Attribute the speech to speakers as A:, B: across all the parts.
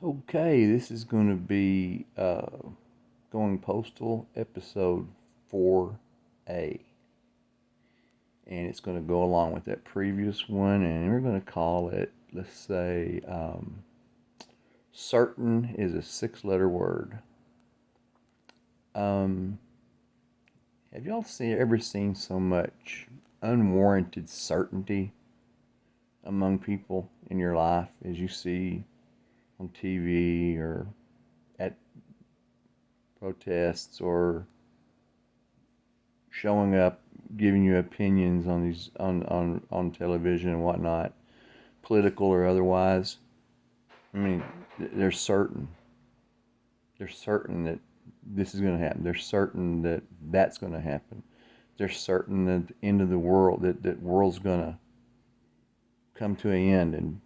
A: Okay, this is going to be Going Postal episode 4A. And it's going to go along with that previous one, and we're going to call it, let's say, certain is a 6-letter word. Um, have y'all ever seen so much unwarranted certainty among people in your life as you see on TV or at protests or showing up, giving you opinions on these on television and whatnot, political or otherwise? I mean, they're certain. They're certain that this is going to happen. They're certain that that's going to happen. They're certain that the end of the world, that world's going to come to an end in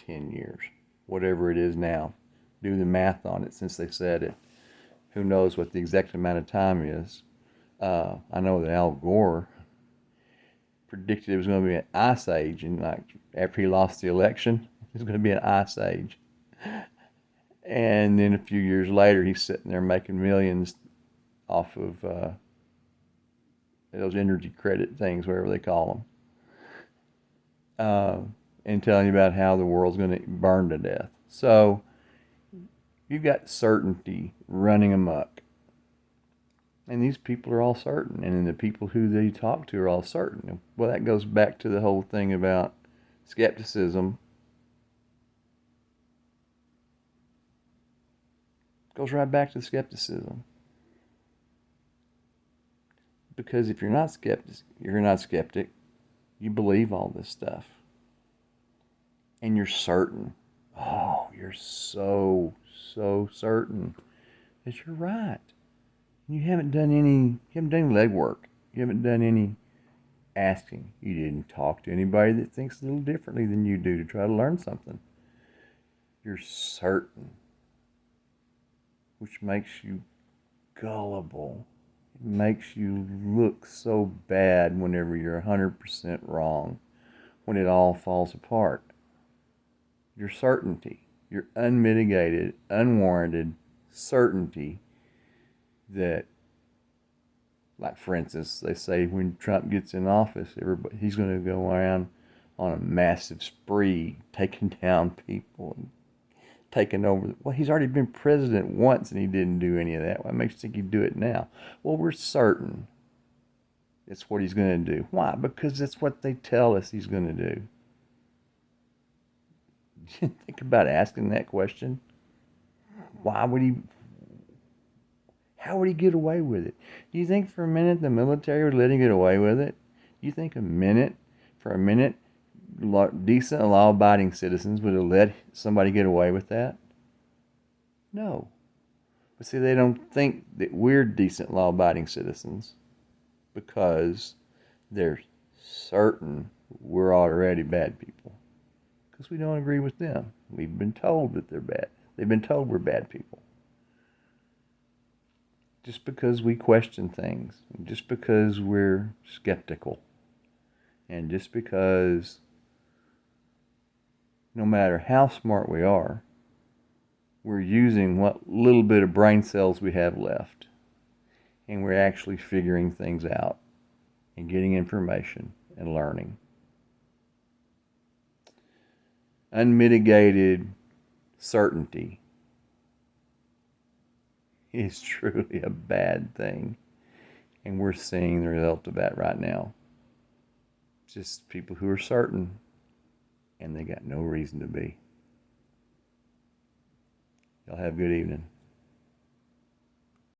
A: 10 years, whatever it is now. Do the math on it since they said it. Who knows what the exact amount of time is? I know that Al Gore predicted it was going to be an ice age, and like after he lost the election, it was going to be an ice age. And then a few years later, he's sitting there making millions off of those energy credit things, whatever they call them, and telling you about how the world's going to burn to death. So you've got certainty running amok. And these people are all certain, and then the people who they talk to are all certain. Well, that goes back to the whole thing about skepticism. Goes right back to skepticism. Because if you're not skeptic, you believe all this stuff. And you're certain. Oh, you're so certain that you're right. You haven't done any legwork. You haven't done any asking. You didn't talk to anybody that thinks a little differently than you do to try to learn something. You're certain, which makes you gullible. It makes you look so bad whenever you're 100% wrong, when it all falls apart. Your certainty, your unmitigated, unwarranted certainty that, like for instance, they say when Trump gets in office, he's going to go around on a massive spree, taking down people and taking over. Well, he's already been president once and he didn't do any of that. What makes you think he'd do it now? Well, we're certain it's what he's going to do. Why? Because that's what they tell us he's going to do. Think about asking that question. Why would he? How would he get away with it? Do you think for a minute the military would let him get away with it? Do you think for a minute, decent law-abiding citizens would have let somebody get away with that? No. But see, they don't think that we're decent law-abiding citizens because they're certain we're already bad people. Because we don't agree with them. We've been told that they're bad. They've been told we're bad people. Just because we question things, just because we're skeptical, and just because no matter how smart we are, we're using what little bit of brain cells we have left, and we're actually figuring things out and getting information and learning. Unmitigated certainty is truly a bad thing. And we're seeing the result of that right now. Just people who are certain, and they got no reason to be. Y'all have a good evening.